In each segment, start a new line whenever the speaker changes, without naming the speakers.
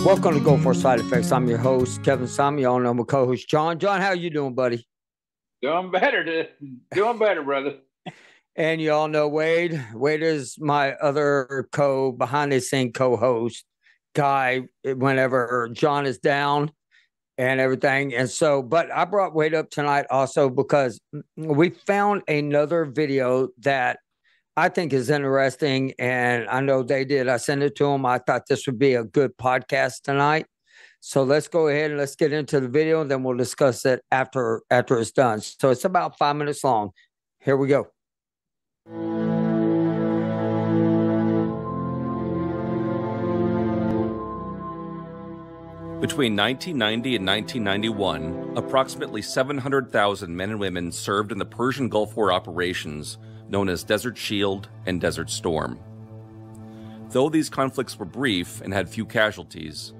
Welcome to Go for Side Effects. I'm your host, Kevin Sam. Y'all know my co-host, John. John, how you doing, buddy?
Doing better, brother.
And you all know Wade. Wade is my other behind-the-scene co-host guy whenever John is down and everything. And so, but I brought Wade up tonight also because we found another video that I think is interesting, and I know they did. I sent it to them. I thought this would be a good podcast tonight. So let's go ahead and let's get into the video, and then we'll discuss it after it's done. So it's about 5 minutes long. Here we go.
Between 1990 and 1991, approximately 700,000 men and women served in the Persian Gulf War operations known as Desert Shield and Desert Storm. Though these conflicts were brief and had few casualties,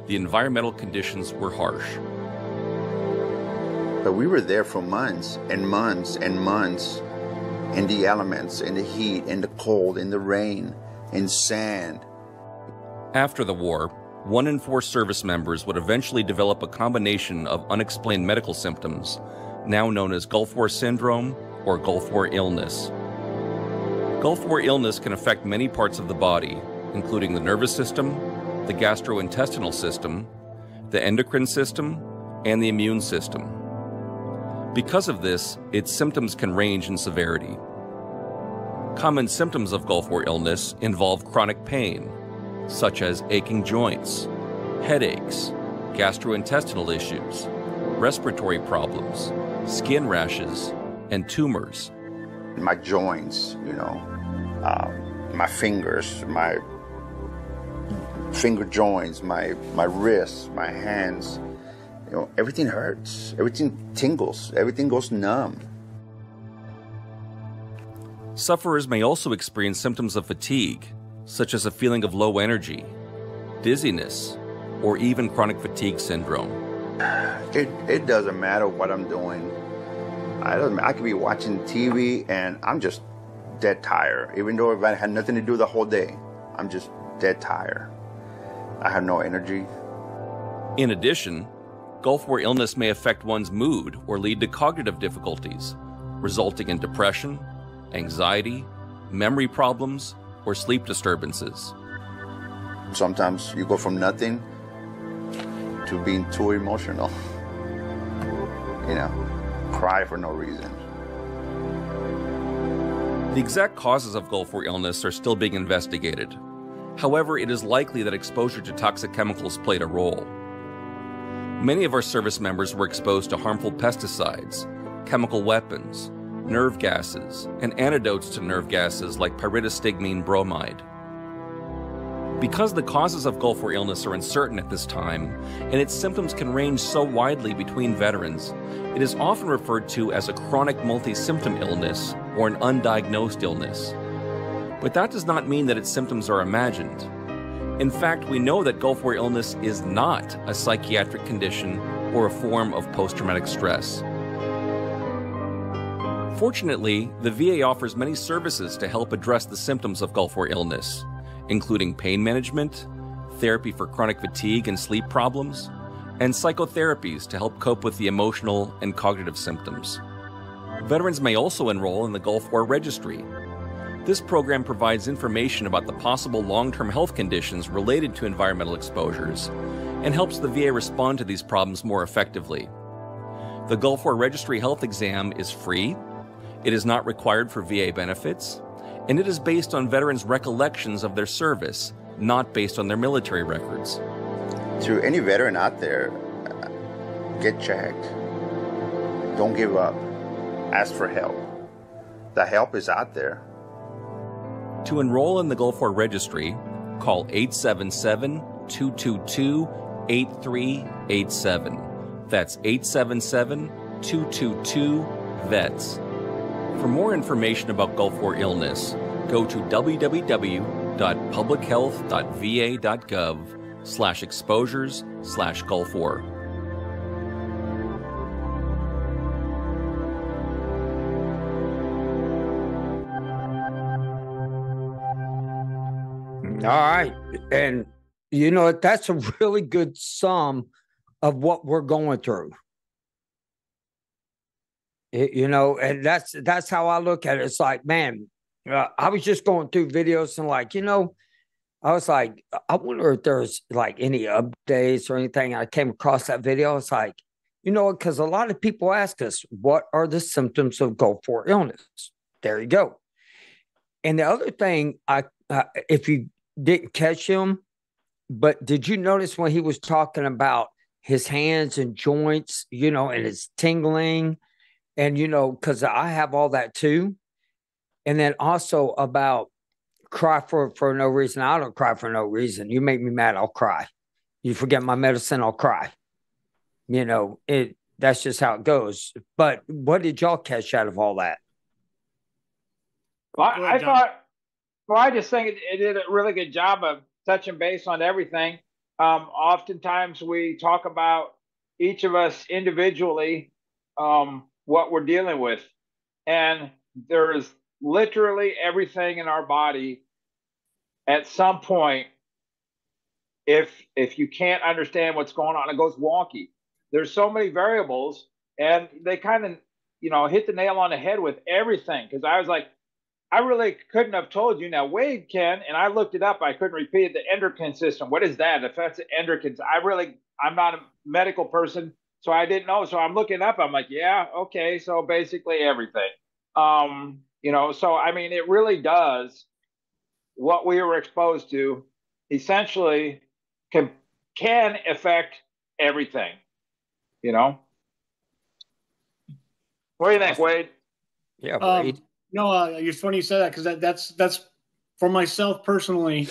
the environmental conditions were harsh.
But we were there for months and months and months in the elements, in the heat, in the cold, in the rain, in sand.
After the war, 1 in 4 service members would eventually develop a combination of unexplained medical symptoms, now known as Gulf War Syndrome or Gulf War illness. Gulf War illness can affect many parts of the body, including the nervous system, the gastrointestinal system, the endocrine system, and the immune system. Because of this, its symptoms can range in severity. Common symptoms of Gulf War illness involve chronic pain, such as aching joints, headaches, gastrointestinal issues, respiratory problems, skin rashes, and tumors.
My joints, my fingers, my finger joints, my wrists, my hands, everything hurts, everything tingles, everything goes numb.
Sufferers may also experience symptoms of fatigue, such as a feeling of low energy, dizziness, or even chronic fatigue syndrome.
It doesn't matter what I'm doing. I could be watching TV and I'm just dead tired. Even though I had nothing to do the whole day, I'm just dead tired. I have no energy.
In addition, Gulf War illness may affect one's mood or lead to cognitive difficulties, resulting in depression, anxiety, memory problems, or sleep disturbances.
Sometimes you go from nothing to being too emotional. Cry for no reason.
The exact causes of Gulf War illness are still being investigated. However, it is likely that exposure to toxic chemicals played a role. Many of our service members were exposed to harmful pesticides, chemical weapons, nerve gases, and antidotes to nerve gases like pyridostigmine bromide. Because the causes of Gulf War illness are uncertain at this time, and its symptoms can range so widely between veterans, it is often referred to as a chronic multi-symptom illness or an undiagnosed illness. But that does not mean that its symptoms are imagined. In fact, we know that Gulf War illness is not a psychiatric condition or a form of post-traumatic stress. Fortunately, the VA offers many services to help address the symptoms of Gulf War illness, including pain management, therapy for chronic fatigue and sleep problems, and psychotherapies to help cope with the emotional and cognitive symptoms. Veterans may also enroll in the Gulf War Registry. This program provides information about the possible long-term health conditions related to environmental exposures and helps the VA respond to these problems more effectively. The Gulf War Registry health exam is free, it is not required for VA benefits, and it is based on veterans' recollections of their service, not based on their military records.
To any veteran out there, get checked. Don't give up. Ask for help. The help is out there.
To enroll in the Gulf War Registry, call 877-222-8387. That's 877-222-VETS. For more information about Gulf War illness, go to www.publichealth.va.gov/exposures/Gulf War.
All right. And You know, that's a really good sum of what we're going through. You know, and that's how I look at it. It's like, man, I was just going through videos and like, you know, I was like, I wonder if there's like any updates or anything. I came across that video. It's like, you know, because a lot of people ask us, what are the symptoms of Gulf War illness? There you go. And the other thing, if you didn't catch him, but did you notice when he was talking about his hands and joints, you know, and his tingling, and you know, because I have all that too, and then also about cry for no reason. I don't cry for no reason. You make me mad, I'll cry. You forget my medicine, I'll cry. You know, that's just how it goes. But what did y'all catch out of all that?
Well, I just think it did a really good job of touching base on everything. Oftentimes we talk about each of us individually, what we're dealing with. And there is literally everything in our body at some point. If you can't understand what's going on, it goes wonky. There's so many variables, and they kind of, you know, hit the nail on the head with everything. Because I was like, I really couldn't have told you. Now Wade can, and I looked it up. I couldn't repeat it. The endocrine system. What is that? If that's endocrines, I'm not a medical person, so I didn't know. So I'm looking up. I'm like, yeah, okay. So basically everything. You know, so I mean, it really does what we were exposed to. Essentially, can affect everything. You know. What do you think, Wade?
Yeah, Wade.
No, it's funny you said that, because that's for myself personally,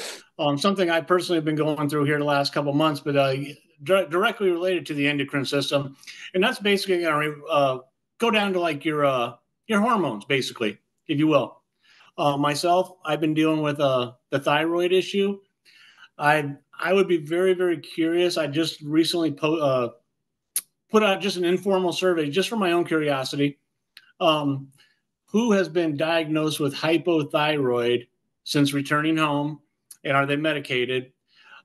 something I personally have been going through here the last couple of months, but directly related to the endocrine system, and that's basically going to go down to like your hormones, basically, if you will. Myself, I've been dealing with the thyroid issue. I would be very, very curious. I just recently put out just an informal survey just for my own curiosity. Who has been diagnosed with hypothyroid since returning home, and are they medicated?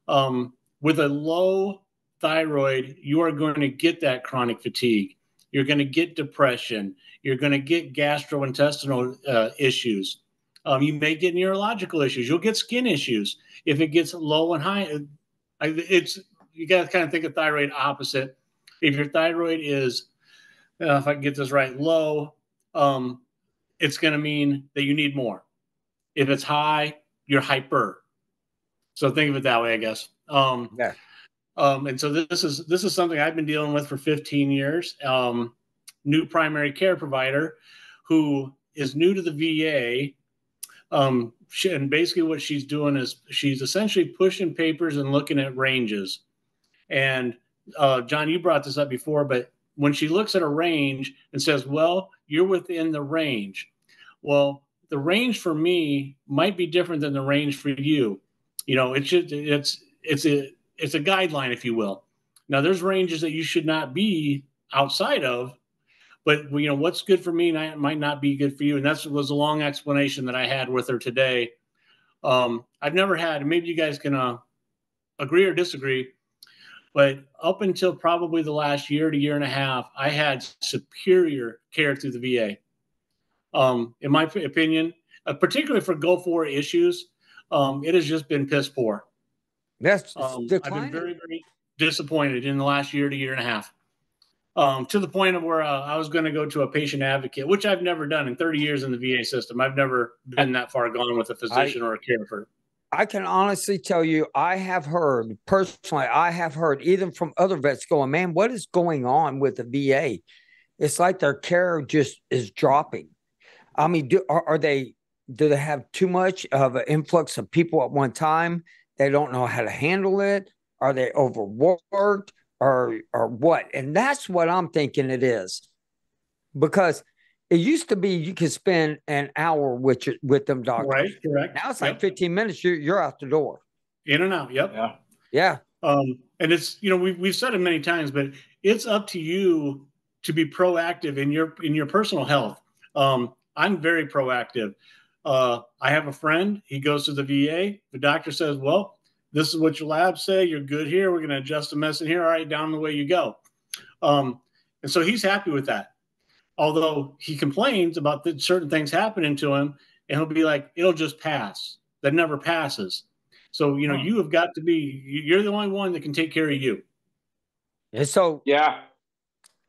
With a low thyroid, you are going to get that chronic fatigue. You're going to get depression. You're going to get gastrointestinal issues. You may get neurological issues. You'll get skin issues. If it gets low and high, you got to kind of think of thyroid opposite. If your thyroid is, if I can get this right, low, it's going to mean that you need more. If it's high, you're hyper. So think of it that way, I guess.
Yeah.
And so this is something I've been dealing with for 15 years. New primary care provider who is new to the VA. And basically what she's doing is she's essentially pushing papers and looking at ranges. And John, you brought this up before, but when she looks at a range and says, well, you're within the range. Well, the range for me might be different than the range for you. You know, it's a guideline, if you will. Now, there's ranges that you should not be outside of, but you know what's good for me might not be good for you. And that was a long explanation that I had with her today. I've never had, maybe you guys can agree or disagree, but up until probably the last year to year and a half, I had superior care through the VA. In my opinion, particularly for Gulf War issues, it has just been piss poor.
That's
I've been very, very disappointed in the last year to year and a half, to the point of where I was going to go to a patient advocate, which I've never done in 30 years in the VA system. I've never been that far gone with a physician or a caregiver.
I can honestly tell you, I have heard even from other vets going, man, what is going on with the VA? It's like their care just is dropping. I mean, do they have too much of an influx of people at one time? They don't know how to handle it. Are they overworked or what? And that's what I'm thinking it is, because it used to be you could spend an hour with them doctors.
Right, correct.
Now it's like 15 minutes. You're out the door.
In and out. Yep.
Yeah.
And it's, you know, we've said it many times, but it's up to you to be proactive in your personal health. I'm very proactive. I have a friend. He goes to the VA. The doctor says, well, this is what your labs say. You're good here. We're going to adjust the medicine here. All right, down the way you go. And so he's happy with that. Although he complains about certain things happening to him, and he'll be like, it'll just pass. That never passes. So, you have got to be, you're the only one that can take care of you.
And so,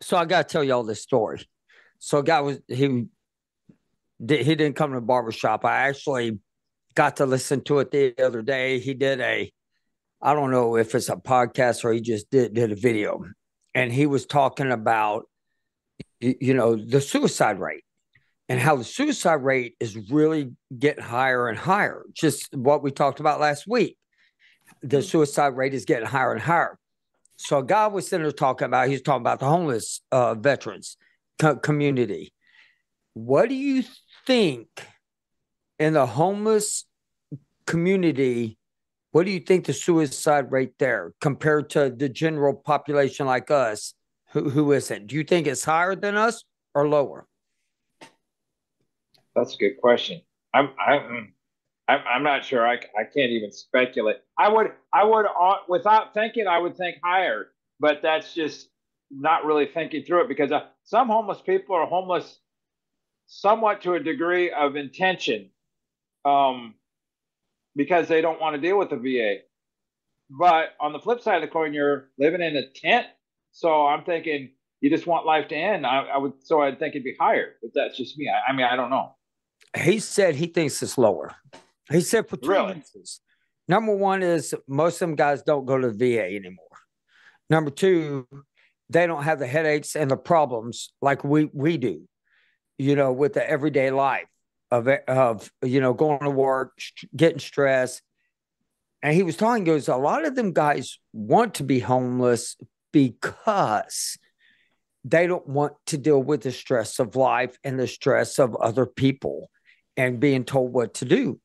so I got to tell y'all this story. So a guy he didn't come to the barbershop. I actually got to listen to it the other day. He did I don't know if it's a podcast or he just did a video. And he was talking about, the suicide rate and how the suicide rate is really getting higher and higher. Just what we talked about last week. The suicide rate is getting higher and higher. So a guy was sitting there talking about the homeless veterans community. What do you think in the homeless community? What do you think the suicide rate there compared to the general population like us who isn't? Do you think it's higher than us or lower?
That's a good question. I'm not sure. I can't even speculate. I would without thinking, I would think higher, but that's just not really thinking through it, because some homeless people are homeless somewhat to a degree of intention, because they don't want to deal with the VA. But on the flip side of the coin, you're living in a tent. So I'm thinking you just want life to end. I'd think it'd be higher, but that's just me. I mean, I don't know.
He said he thinks it's lower. He said for two reasons. Number one is most of them guys don't go to the VA anymore. Number two, they don't have the headaches and the problems like we do, with the everyday life of going to work, getting stressed. And he was talking, he goes, a lot of them guys want to be homeless because they don't want to deal with the stress of life and the stress of other people and being told what to do.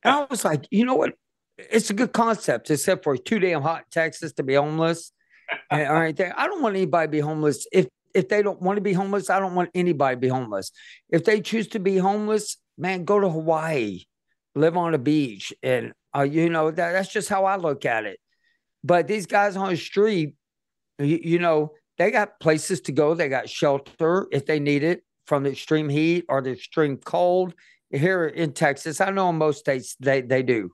And I was like, you know what? It's a good concept, except for it's too damn hot in Texas to be homeless. And all right, I don't want anybody to be homeless. If they don't want to be homeless, I don't want anybody to be homeless. If they choose to be homeless, man, go to Hawaii, live on a beach. And, that's just how I look at it. But these guys on the street, they got places to go. They got shelter if they need it from the extreme heat or the extreme cold. Here in Texas, I know in most states they do.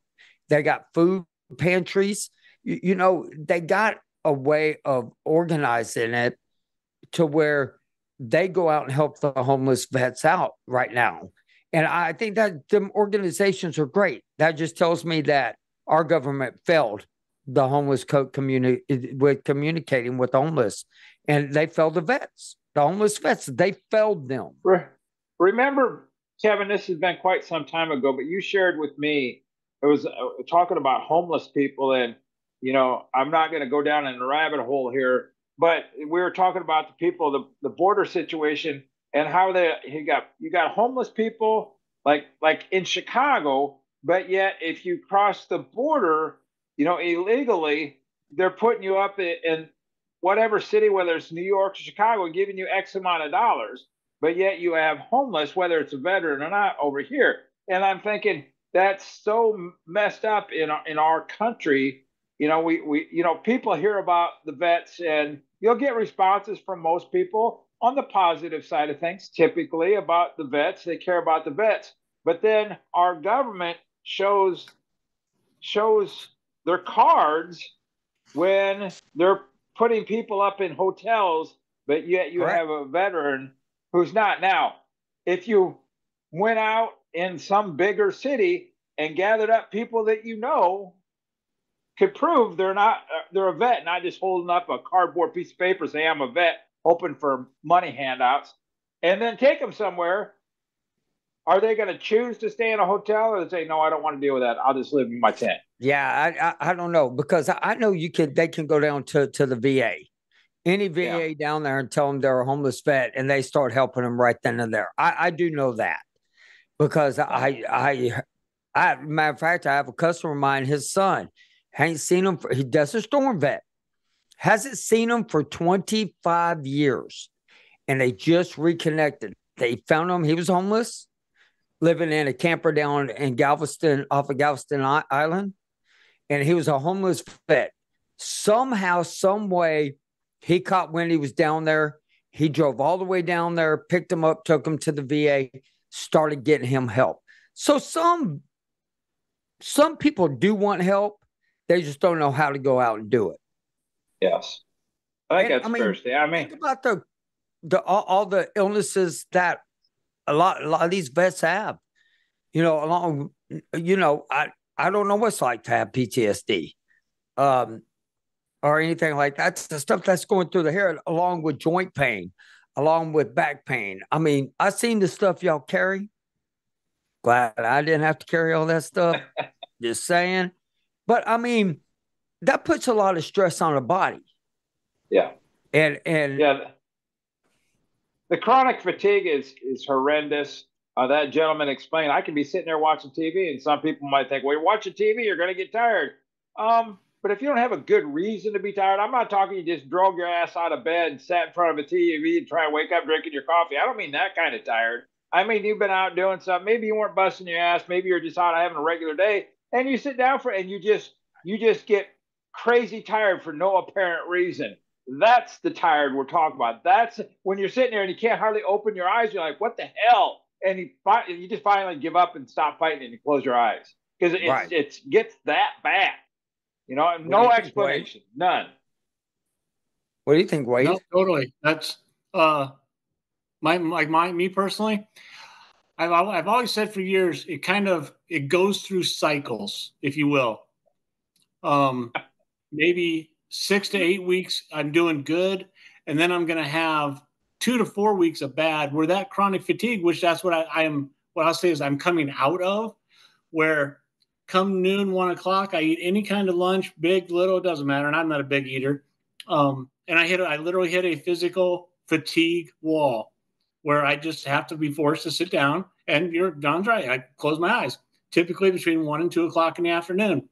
They got food pantries. They got a way of organizing it to where they go out and help the homeless vets out right now. And I think that them organizations are great. That just tells me that our government failed the homeless community with communicating with the homeless, and they failed the vets, the homeless vets. They failed them.
Remember, Kevin, this has been quite some time ago, but you shared with me, it was talking about homeless people, and I'm not going to go down in the rabbit hole here, but we were talking about the people, the border situation, and how you got homeless people like in Chicago, but yet if you cross the border, illegally, they're putting you up in whatever city, whether it's New York or Chicago, giving you X amount of dollars, but yet you have homeless, whether it's a veteran or not, over here. And I'm thinking that's so messed up in our country. We people hear about the vets, and you'll get responses from most people on the positive side of things, typically about the vets. They care about the vets. But then our government shows their cards when they're putting people up in hotels, but yet you have a veteran who's not. Now, if you went out in some bigger city and gathered up people that could prove they're a vet, not just holding up a cardboard piece of paper saying I'm a vet, hoping for money handouts, and then take them somewhere, are they going to choose to stay in a hotel, or say, no, I don't want to deal with that, I'll just live in my tent?
Yeah, I don't know, because I know they can go down to the VA, any VA down there, and tell them they're a homeless vet, and they start helping them right then and there. I do know that, because matter of fact, I have a customer of mine, his son, ain't seen him. He does a storm vet, hasn't seen him for 25 years, and they just reconnected. They found him. He was homeless, living in a camper down in Galveston, off of Galveston Island. and he was a homeless vet. Somehow, some way, he caught wind he was down there. He drove all the way down there, picked him up, took him to the VA, started getting him help. So some people do want help. They just don't know how to go out and do it.
Yes. I think that's fair.
Think about all the illnesses that a lot of these vets have. I don't know what it's like to have PTSD, or anything like that. It's the stuff that's going through the hair, along with joint pain, along with back pain. I mean, I seen the stuff y'all carry. Glad I didn't have to carry all that stuff. Just saying. But I mean, that puts a lot of stress on the body.
Yeah.
And
yeah, the chronic fatigue is horrendous. That gentleman explained, I can be sitting there watching TV, and some people might think, well, you're watching TV, you're going to get tired. But if you don't have a good reason to be tired, I'm not talking you just drove your ass out of bed and sat in front of a TV and try to wake up drinking your coffee. I don't mean that kind of tired. I mean, you've been out doing something. Maybe you weren't busting your ass. Maybe you're just out having a regular day, and you sit down and you just get crazy tired for no apparent reason. That's the tired we're talking about. That's when you're sitting there and you can't hardly open your eyes. You're like, what the hell? And you just finally give up and stop fighting and you close your eyes because it gets that bad. No explanation, none.
What do you think, Wade?
No, totally. That's me personally. I've always said for years it goes through cycles, if you will. Maybe 6 to 8 weeks I'm doing good, and then I'm going to have 2 to 4 weeks of bad, where that chronic fatigue, which that's what what I'll say is I'm coming out of, where come noon, 1 o'clock, I eat any kind of lunch, big, little, it doesn't matter. And I'm not a big eater. And I literally hit a physical fatigue wall where I just have to be forced to sit down, and John's right. I close my eyes, typically between 1 and 2 o'clock in the afternoon.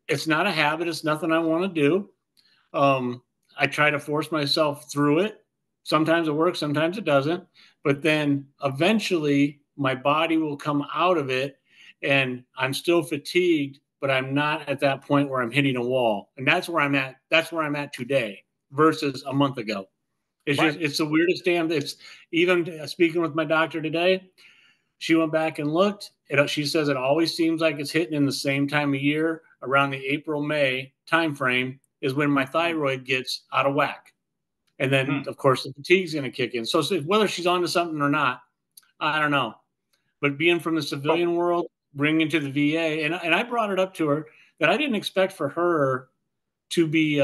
It's not a habit. It's nothing I want to do. I try to force myself through it. Sometimes it works, sometimes it doesn't. But then eventually my body will come out of it, and I'm still fatigued, but I'm not at that point where I'm hitting a wall. And that's where I'm at. That's where I'm at today versus a month ago. It's the weirdest damn. It's even speaking with my doctor today. She went back and looked. She says it always seems like it's hitting in the same time of year, around the April-May timeframe is when my thyroid gets out of whack. And then, of course, the fatigue's going to kick in. So whether she's onto something or not, I don't know. But being from the civilian world, bringing to the VA, and I brought it up to her that I didn't expect for her to be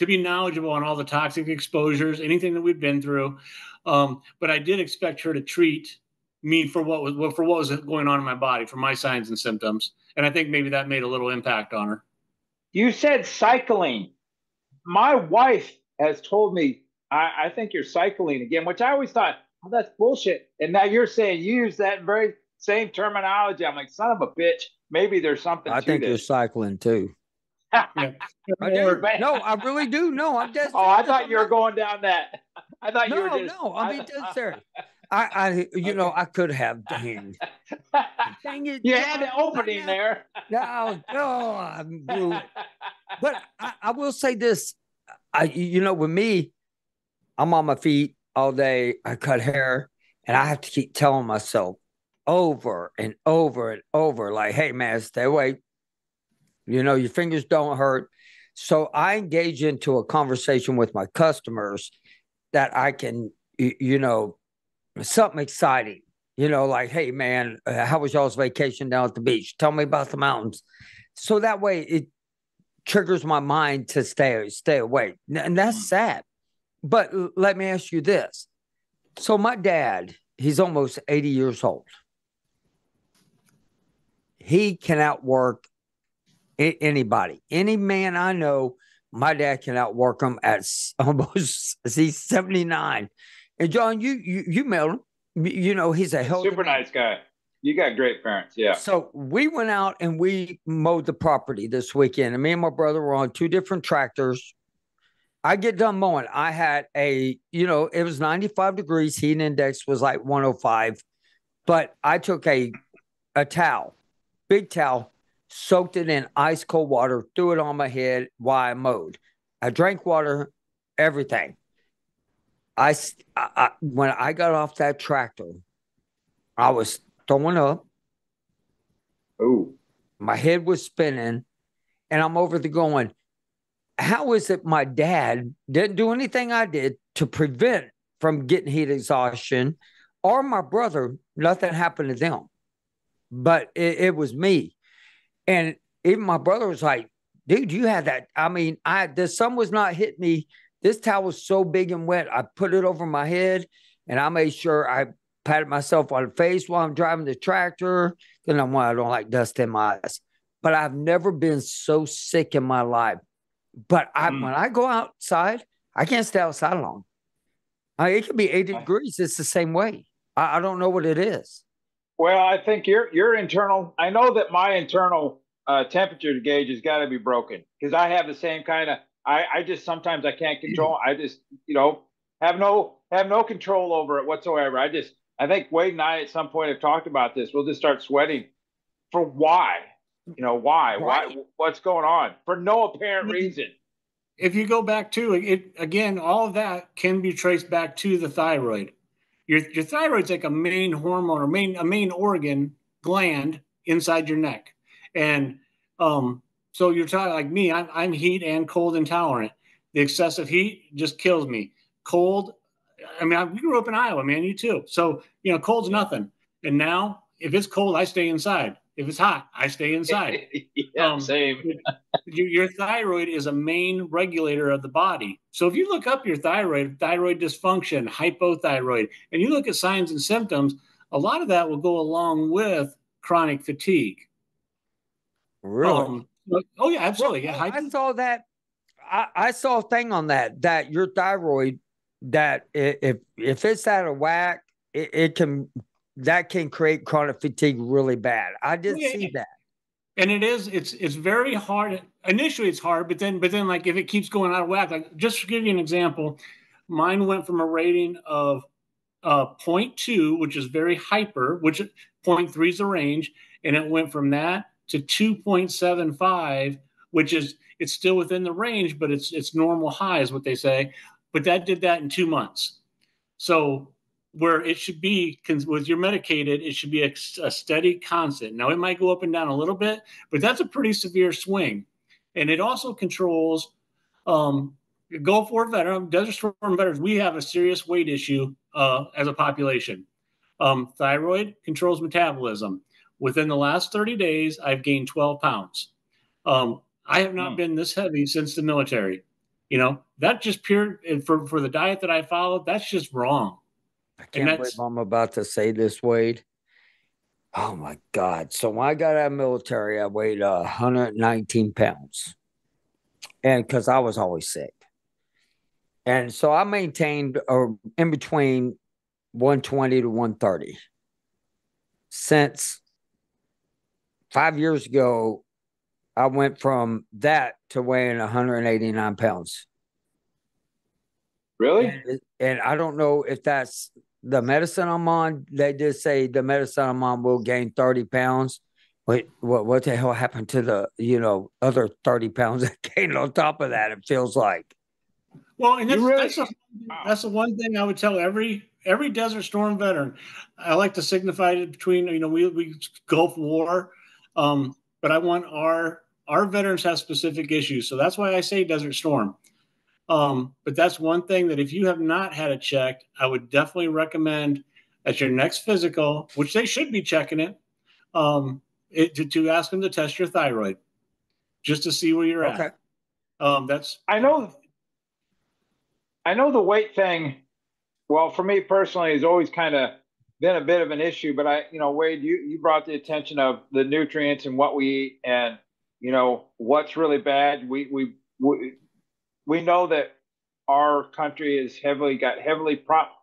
knowledgeable on all the toxic exposures, anything that we've been through. But I did expect her to treat me for what was going on in my body, for my signs and symptoms. And I think maybe that made a little impact on her.
You said cycling. My wife has told me, I think you're cycling again, which I always thought, oh, that's bullshit. And now you're saying you use that very same terminology. I'm like, son of a bitch. Maybe there's something to this.
I think you're cycling too.
Yeah.
No, I really do. No, I'm just.
Oh, I thought you were going down that. I thought you were just.
No, I mean, serious. I could have. Dang it!
You had the opening there.
No, I blew it. But I will say this. With me, I'm on my feet all day. I cut hair, and I have to keep telling myself over and over and over, like, "Hey, man, stay away. Your fingers don't hurt." So I engage into a conversation with my customers that I can, something exciting, like, "Hey, man, how was y'all's vacation down at the beach? Tell me about the mountains." So that way it triggers my mind to stay awake. And that's sad. But let me ask you this. So my dad, he's almost 80 years old. He can outwork anybody. Any man I know, my dad can outwork him at almost, he's 79. And John, you met him. He's a healthy
super nice guy. You got great parents, yeah.
So we went out and we mowed the property this weekend. And me and my brother were on 2 different tractors. I get done mowing. I had it was 95 degrees. Heat index was like 105. But I took a towel, big towel, soaked it in ice cold water, threw it on my head while I mowed. I drank water, everything. When I got off that tractor, I was throwing up.
Oh,
My head was spinning, and I'm over there going, how is it my dad didn't do anything I did to prevent from getting heat exhaustion, or my brother, nothing happened to them, but it was me. And even my brother was like, dude, you had that. I mean, the sun was not hitting me. This towel was so big and wet. I put it over my head, and I made sure I patted myself on the face while I'm driving the tractor. Then I don't like dust in my eyes. But I've never been so sick in my life. But when I go outside, I can't stay outside long. It could be 80 degrees. It's the same way. I don't know what it is.
well, I think your internal. I know that my internal temperature gauge has got to be broken because I have the same kind of. I just sometimes I can't control. I just have no control over it whatsoever. I think Wade and I at some point have talked about this. We'll just start sweating for why. Why?
Right.
Why? What's going on? For no apparent reason.
If you go back to it, again, all of that can be traced back to the thyroid. Your thyroid's like a main hormone or a main organ gland inside your neck, and so you're talking like me. I'm heat and cold intolerant. The excessive heat just kills me. Cold, I mean, we grew up in Iowa, man. You too. So cold's nothing. And now, if it's cold, I stay inside. If it's hot, I stay inside.
Yeah, same.
Your thyroid is a main regulator of the body. So if you look up your thyroid dysfunction, hypothyroid, and you look at signs and symptoms, a lot of that will go along with chronic fatigue.
Really?
Oh yeah, absolutely.
Well,
Yeah,
I saw that. I saw a thing on that your thyroid, that if it's out of whack, it can create chronic fatigue really bad. I did see that.
And it's very hard. Initially it's hard, but then like if it keeps going out of whack, like just to give you an example, mine went from a rating of 0.2, which is very hyper, which 0.3 is the range, and it went from that to 2.75, which is it's still within the range, but it's normal high is what they say. But that did that in 2 months. So where it should be with your medicated, it should be a steady constant. Now it might go up and down a little bit, but that's a pretty severe swing. And it also controls Gulf War veteran, Desert Storm veterans. We have a serious weight issue as a population. Thyroid controls metabolism. Within the last 30 days, I've gained 12 pounds. I have not been this heavy since the military. That just pure, and for the diet that I followed, that's just wrong.
I can't believe I'm about to say this, Wade. Oh my God. So when I got out of the military, I weighed 119 pounds. And because I was always sick. And so I maintained in between 120 to 130. Since 5 years ago, I went from that to weighing 189 pounds.
Really?
And I don't know if that's the medicine I'm on. They did say the medicine I'm on will gain 30 pounds. Wait, what the hell happened to the, other 30 pounds that gained on top of that? It feels like.
Well, and that's the one thing I would tell every Desert Storm veteran. I like to signify it between, we Gulf War, but I want our veterans have specific issues. So that's why I say Desert Storm. But that's one thing that if you have not had it checked, I would definitely recommend at your next physical, which they should be checking it, to ask them to test your thyroid just to see where you're at.
I know the weight thing. Well, for me personally, has always kind of been a bit of an issue. But Wade, you brought the attention of the nutrients and what we eat, and what's really bad. We know that our country is heavily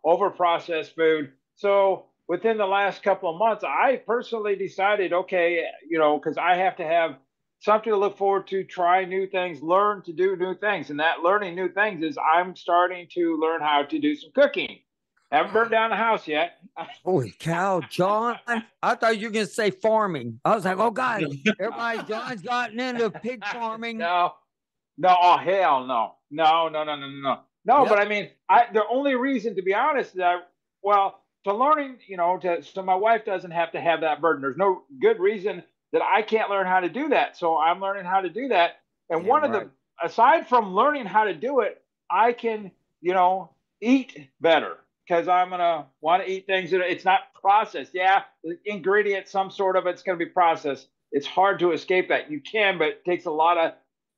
over processed food. So within the last couple of months, I personally decided, okay, because I have to have something to look forward to, try new things, learn to do new things. And that learning new things is I'm starting to learn how to do some cooking. Haven't burned down the house yet.
Holy cow, John. I thought you were going to say farming. I was like, oh, God, John's gotten into pig farming.
No. Oh, hell no. No,
Yep.
but I mean, the only reason, to be honest, to learning, so my wife doesn't have to have that burden. There's no good reason that I can't learn how to do that. So I'm learning how to do that. And aside from learning how to do it, I can, eat better, because I'm going to want to eat things that it's not processed. Yeah, the ingredient, some sort of it's going to be processed. It's hard to escape that. You can, but it takes a lot of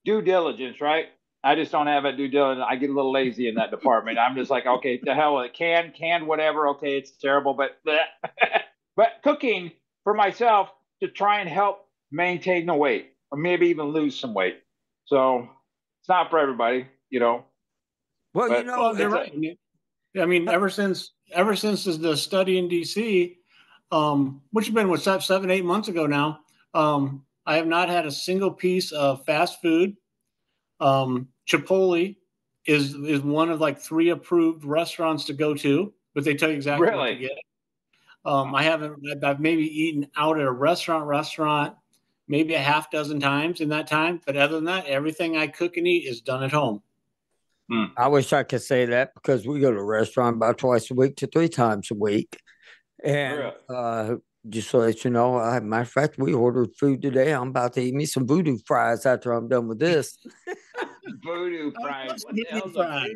due diligence, right? I just don't have that due diligence. I get a little lazy in that department. I'm just like, okay, the hell with it. Canned, whatever. Okay, it's terrible, but but cooking for myself to try and help maintain the weight, or maybe even lose some weight. So it's not for everybody,
Well,
Well, they're right. I mean, ever since the study in DC, which has been 7-8 months ago now, I have not had a single piece of fast food. Chipotle is one of like 3 approved restaurants to go to, but they tell you exactly what to get. I've maybe eaten out at a restaurant maybe a half dozen times in that time, but other than that, everything I cook and eat is done at home.
I wish I could say that, because we go to a restaurant about twice a week to 3 times a week. And just so that you know, matter of fact, we ordered food today. I'm about to eat me some voodoo fries after I'm done with this.
Voodoo fries. What the hell's
fries?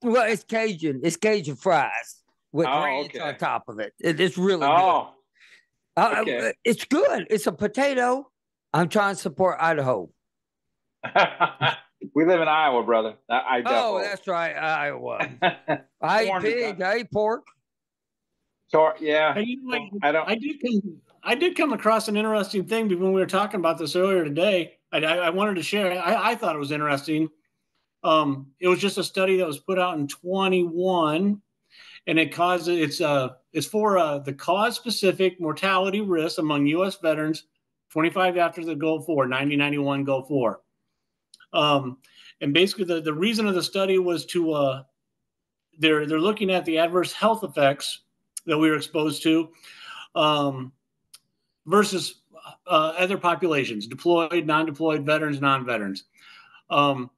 Well, it's Cajun. It's Cajun fries with ranch on top of it. It's really good.
Okay.
It's good. It's a potato. I'm trying to support Idaho.
We live in Iowa, brother.
That's right, Iowa. I eat pig. I eat pork.
So yeah,
I did come across an interesting thing when we were talking about this earlier today. I wanted to share. I thought it was interesting. It was just a study that was put out in 21, and it's for the cause-specific mortality risk among U.S. veterans 25 after the Gulf War, 1991 Gulf War. And basically, the reason of the study was to they're looking at the adverse health effects that we were exposed to versus other populations: deployed, non-deployed, veterans, non-veterans. I'm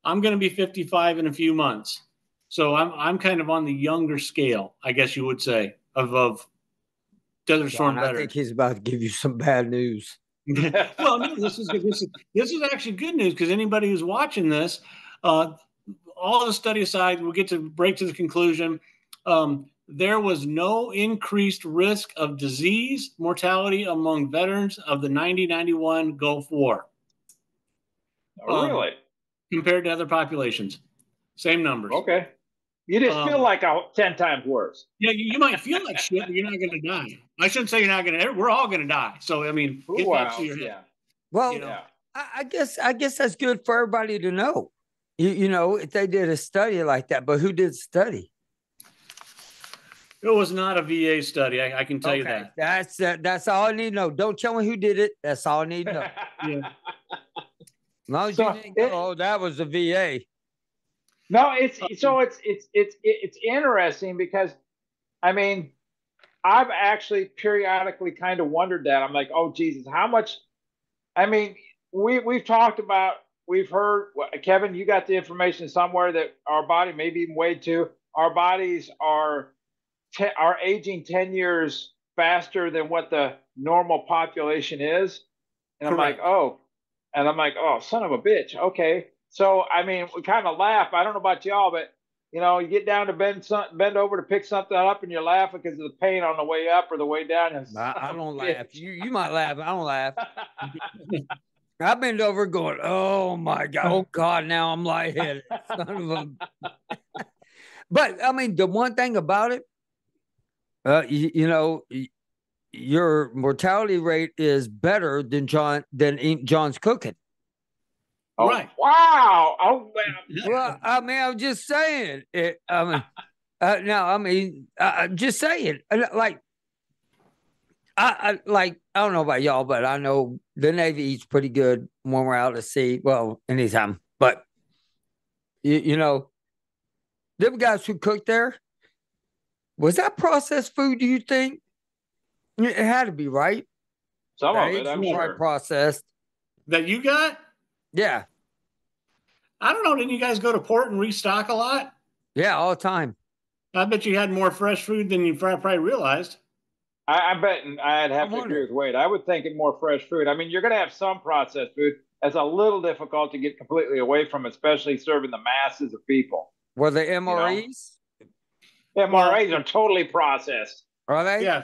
going to be 55 in a few months, so I'm kind of on the younger scale, I guess you would say, of Desert Storm veterans.
I think he's about to give you some bad news.
Well, no, this is actually good news, because anybody who's watching this, all the study aside, we'll get to break to the conclusion. There was no increased risk of disease mortality among veterans of the 1991 Gulf War.
Really?
Compared to other populations. Same numbers.
Okay. You just feel like 10 times worse.
Yeah, you might feel like shit, but you're not going to die. I shouldn't say you're not going to. We're all going to die. So, I mean, get that to your head.
Yeah.
Well, I guess that's good for everybody to know. If they did a study like that, but who did the study?
It was not a VA study. I can tell you that.
That's all I need to know. Don't tell me who did it. That's all I need to know.
Yeah.
As long as you didn't go, that was a VA.
No, it's interesting, because, I mean, I've actually periodically kind of wondered that. I'm like, oh Jesus, how much? I mean, we've talked about, we've heard, Kevin, you got the information somewhere that our body, maybe even Wade too, our bodies are aging 10 years faster than what the normal population is. And
Correct.
I'm like, oh, son of a bitch. Okay. So, I mean, we kind of laugh. I don't know about y'all, but, you get down to bend over to pick something up, and you're laughing because of the pain on the way up or the way down.
I don't laugh. You might laugh. I don't laugh. I bend over going, oh, my God. Oh, God, now I'm lightheaded. Son of a... But, I mean, the one thing about it, your mortality rate is better than John's cooking.
Oh, right. Wow. Oh,
man. Well, I mean, I'm just saying it. Just saying. Like, I don't know about y'all, but I know the Navy eats pretty good when we're out at sea. Well, anytime. But, them guys who cook there, Was that processed food, do you think? It had to be, right?
Some
The
of it,
eggs
I'm
were probably
sure.
processed.
That you got?
Yeah.
I don't know. Didn't you guys go to port and restock a lot?
Yeah, all the time.
I bet you had more fresh food than you probably realized.
I bet I'd have to agree with Wade. I would think it more fresh food. I mean, you're going to have some processed food. That's a little difficult to get completely away from, especially serving the masses of people.
Were the MREs?
MRAs are totally processed.
Are they?
Yeah.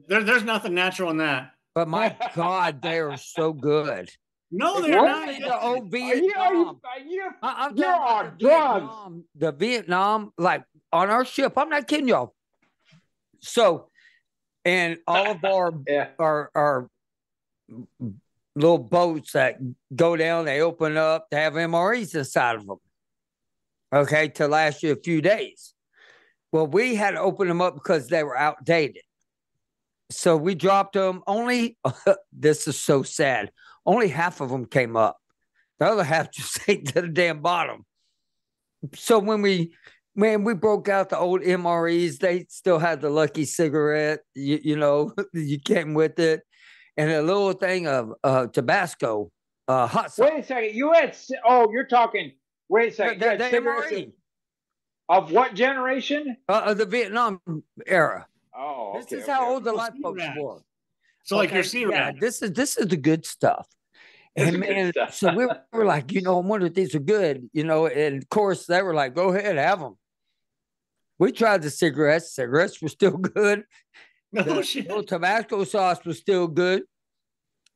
There's nothing natural in that.
But my God, they are so good.
No, they're not.
The old Vietnam. I'm
you are
talking
drugs.
Vietnam, the Vietnam, like on our ship. I'm not kidding y'all. So, and all of our little boats that go down, they open up, they have MREs inside of them. Okay, to last you a few days. Well, we had to open them up because they were outdated. So we dropped them. Only, this is so sad, only half of them came up. The other half just ate to the damn bottom. So when we broke out the old MREs, they still had the Lucky cigarette, you know, you came with it. And a little thing of Tabasco, hot sauce.
Wait a second. You had, you're talking, wait a second.
The MRE.
Of what generation?
Of the Vietnam era.
Oh,
okay. This is how old the lifeboats were.
So like your sea rat.
This is the good stuff. And man, so we were like, you know, I wonder if these are good, you know, and of course they were like, go ahead, have them. We tried the cigarettes. Cigarettes were still good.
No shit.
The Tabasco sauce was still good.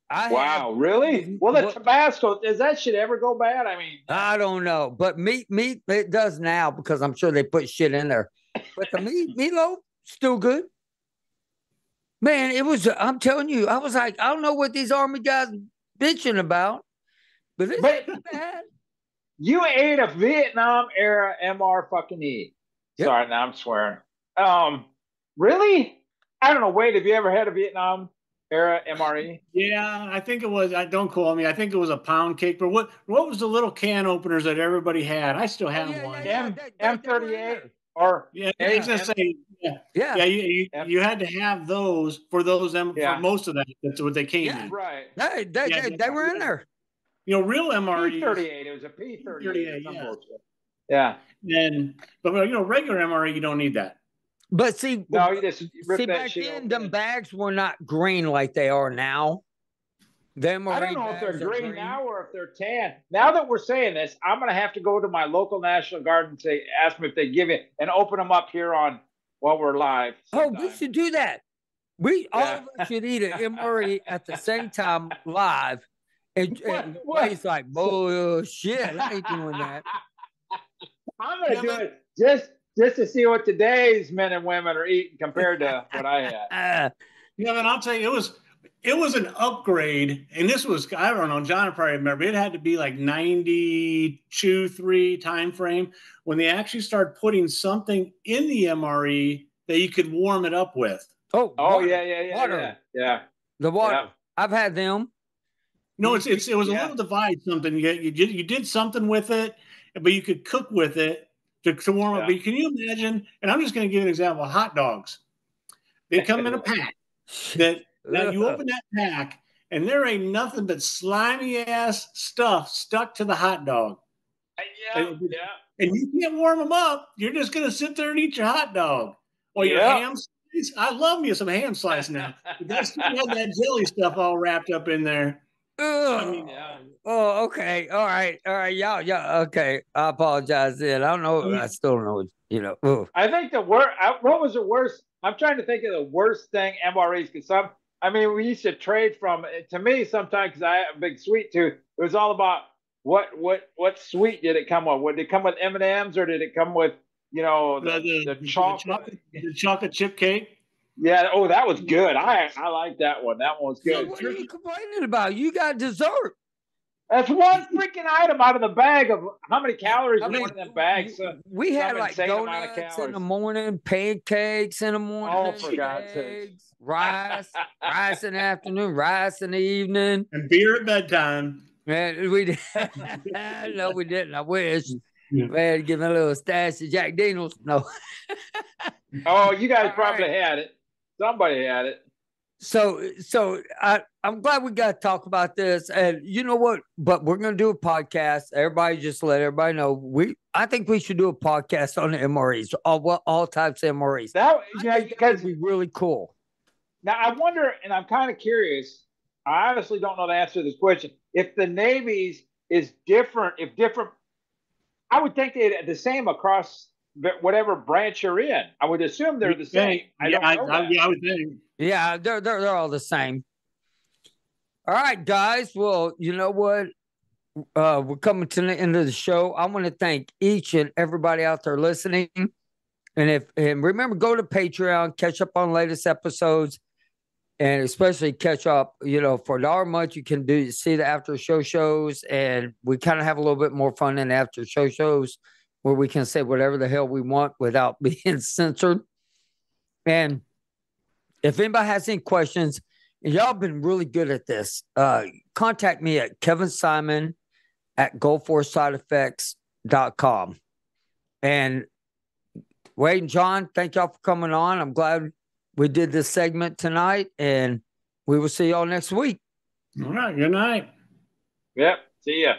Really? Well, the Tabasco, does that shit ever go bad? I mean,
I don't know, but meat, it does now because I'm sure they put shit in there. But the meatloaf, still good. Man, it was, I'm telling you, I was like, I don't know what these Army guys bitching about, but it's not bad.
You ate a Vietnam era MR fucking E. Yep. Sorry, now I'm swearing. Really? I don't know. Wade, have you ever had a Vietnam era MRE?
Yeah, I think it was. Don't call me. I think it was a pound cake. But what was the little can openers that everybody had? I still have one.
M38 or
I was gonna say, you had to have those for those for most of that. That's what they came in.
Right.
They were in there.
You know, real MRE.
P38. It was a P38.
Yeah. But you know, regular MRE, you don't need that.
But see,
no, you just
back then, them bags were not green like they are now. Them
I don't know if they're green now or if they're tan. Now that we're saying this, I'm going to have to go to my local National Guard and ask them if they give it and open them up here while we're live.
Sometime. Oh, we should do that. All of us should eat an MRE at the same time live. And he's like, bullshit, I ain't doing that.
I'm going to do it just to see what today's men and women are eating compared to what I had.
Yeah, and I'll tell you, it was an upgrade, and this was, I don't know, John probably remember, it had to be like 92-3 time frame when they actually started putting something in the MRE that you could warm it up with.
Water.
Water. Yeah.
The water. Yeah. I've had them.
No, it was a little device, something. You did something with it, but you could cook with it to warm up. But can you imagine, and I'm just going to give an example, hot dogs. They come in a pack. Now you open that pack, and there ain't nothing but slimy ass stuff stuck to the hot dog. And you can't warm them up. You're just going to sit there and eat your hot dog. Or your ham slice. I love me some ham slice now. But that's still had that jelly stuff all wrapped up in there.
Oh, okay. All right. Y'all. Okay. I apologize then. I don't know. I still don't know. You know.
I think what was the worst? I'm trying to think of the worst thing MREs, because we used to trade from, to me sometimes, because I have a big sweet tooth, it was all about what sweet did it come with? Did it come with M&Ms or did it come with, you know, the chocolate?
The chocolate chip cake?
Yeah. Oh, that was good. I like that one. That one was good.
So what are you complaining about? You got dessert.
That's one freaking item out of the bag of how many calories in one of them bags.
We had like donuts in the morning, pancakes in the morning.
Oh, for God's sake.
Rice in the afternoon, rice in the evening.
And beer at bedtime.
Man, we did. No, we didn't. I wish. Man, give me a little stash of Jack Daniels. No.
Oh, you guys
All
probably
right.
had it. Somebody had it.
So I'm glad we got to talk about this. And you know what? But we're gonna do a podcast. Everybody just let everybody know. I think we should do a podcast on the MREs, all types of MREs.
That
would be really cool.
Now I wonder, and I'm kind of curious. I honestly don't know the answer to this question. If the Navy's is different, I would think they're the same across whatever branch you're in. I would assume they're the same. I
would think.
Yeah, they're all the same. All right, guys. Well, you know what? We're coming to the end of the show. I want to thank each and everybody out there listening. And remember, go to Patreon, catch up on latest episodes, and especially catch up. You know, for $1 a month, you can see the after show shows, and we kind of have a little bit more fun in the after show shows where we can say whatever the hell we want without being censored. And if anybody has any questions, and y'all been really good at this, contact me at kevinsimon@goforcesideffects.com. And Wade and John, thank y'all for coming on. I'm glad we did this segment tonight, and we will see y'all next week.
All right. Good night.
Yep. See ya.